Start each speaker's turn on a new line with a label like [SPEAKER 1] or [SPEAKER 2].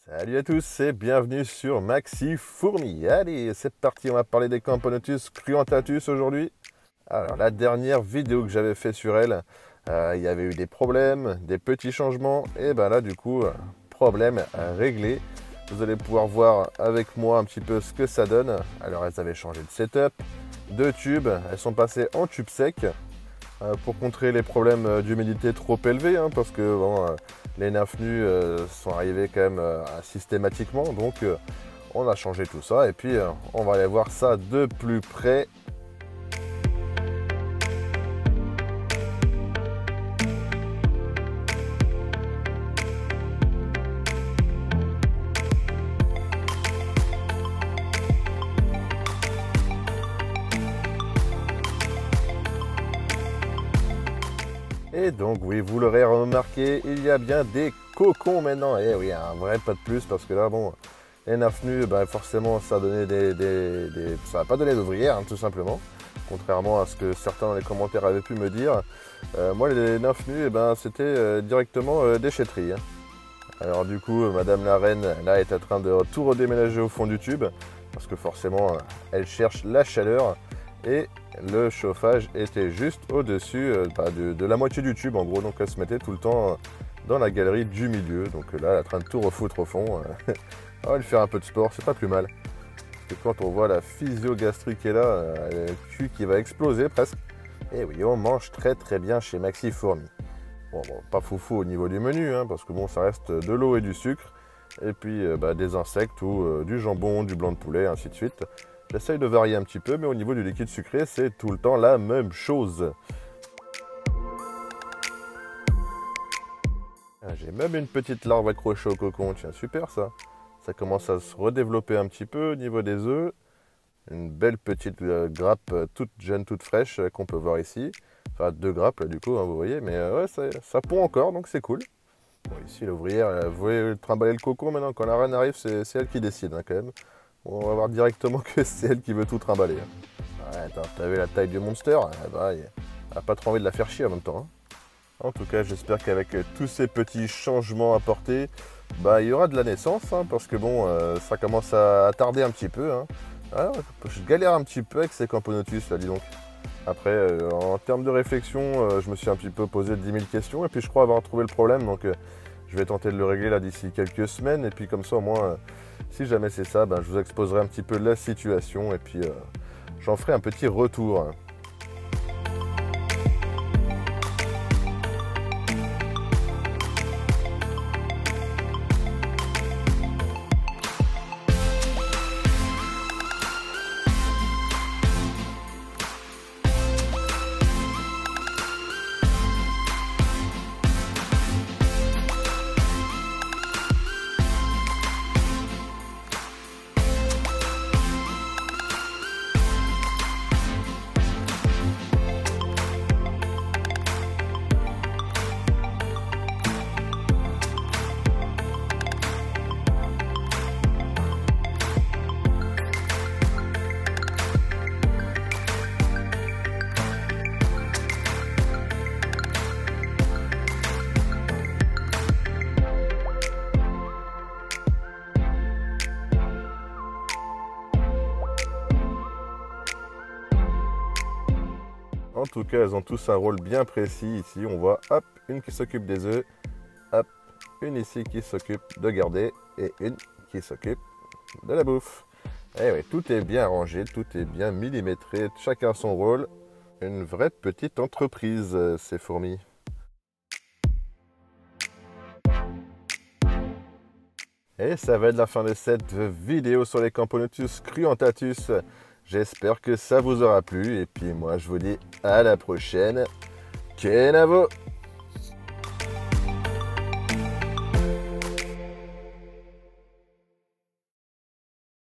[SPEAKER 1] Salut à tous et bienvenue sur Maxi Fourmi. Allez, c'est parti, on va parler des Camponotus cruentatus aujourd'hui. Alors, la dernière vidéo que j'avais fait sur elle, il y avait eu des problèmes, des petits changements, et ben là, du coup, problème réglé. Vous allez pouvoir voir avec moi un petit peu ce que ça donne. Alors, elles avaient changé de setup, de tubes, elles sont passées en tube sec pour contrer les problèmes d'humidité trop élevés, parce que bon, les nymphes nues sont arrivées quand même systématiquement, donc on a changé tout ça et puis on va aller voir ça de plus près. Et donc oui, vous l'aurez remarqué, il y a bien des cocons maintenant. Et oui, un vrai pas de plus parce que là, bon, les nymphes nues, ben, forcément, ça a donné ça n'a pas donné d'ouvrières, tout simplement. Contrairement à ce que certains dans les commentaires avaient pu me dire. Moi, les nymphes nues, ben, c'était directement déchetterie. Alors du coup, Madame la Reine, là, est en train de tout redéménager au fond du tube. Parce que forcément, elle cherche la chaleur. Et le chauffage était juste au-dessus de la moitié du tube en gros, donc elle se mettait tout le temps dans la galerie du milieu. Donc là, elle est en train de tout refoutre au fond. On va lui faire un peu de sport, c'est pas plus mal. Parce que quand on voit la physio-gastrique qui est là, le cul qui va exploser presque. Et oui, on mange très très bien chez Maxi Fourmi. Bon, pas foufou au niveau du menu, parce que bon, ça reste de l'eau et du sucre. Et puis des insectes ou du jambon, du blanc de poulet, ainsi de suite. J'essaye de varier un petit peu, mais au niveau du liquide sucré, c'est tout le temps la même chose. Ah, j'ai même une petite larve accrochée au cocon, tiens, super ça. Ça commence à se redévelopper un petit peu au niveau des œufs. Une belle petite grappe toute jeune, toute fraîche qu'on peut voir ici. Enfin, deux grappes là du coup, vous voyez, mais ouais, ça pond encore, donc c'est cool. Bon, ici, l'ouvrière, vous voyez trimballer le cocon maintenant, quand la reine arrive, c'est elle qui décide quand même. Bon, on va voir directement que c'est elle qui veut tout trimballer. Ouais, t'as vu la taille du monster? Elle a pas trop envie de la faire chier en même temps. En tout cas, j'espère qu'avec tous ces petits changements apportés, il y aura de la naissance, parce que bon, ça commence à tarder un petit peu. Alors, je galère un petit peu avec ces Camponotus, là, dis donc. Après, en termes de réflexion, je me suis un petit peu posé 10 000 questions, et puis je crois avoir trouvé le problème, donc je vais tenter de le régler là d'ici quelques semaines, et puis comme ça au moins, si jamais c'est ça, je vous exposerai un petit peu la situation, et puis j'en ferai un petit retour. En tout cas, elles ont tous un rôle bien précis. Ici, on voit, hop, une qui s'occupe des œufs, hop, une ici qui s'occupe de garder et une qui s'occupe de la bouffe. Et oui, tout est bien rangé, tout est bien millimétré, chacun son rôle. Une vraie petite entreprise, ces fourmis. Et ça va être la fin de cette vidéo sur les Camponotus cruentatus. J'espère que ça vous aura plu. Et puis moi, je vous dis à la prochaine. Kenavo!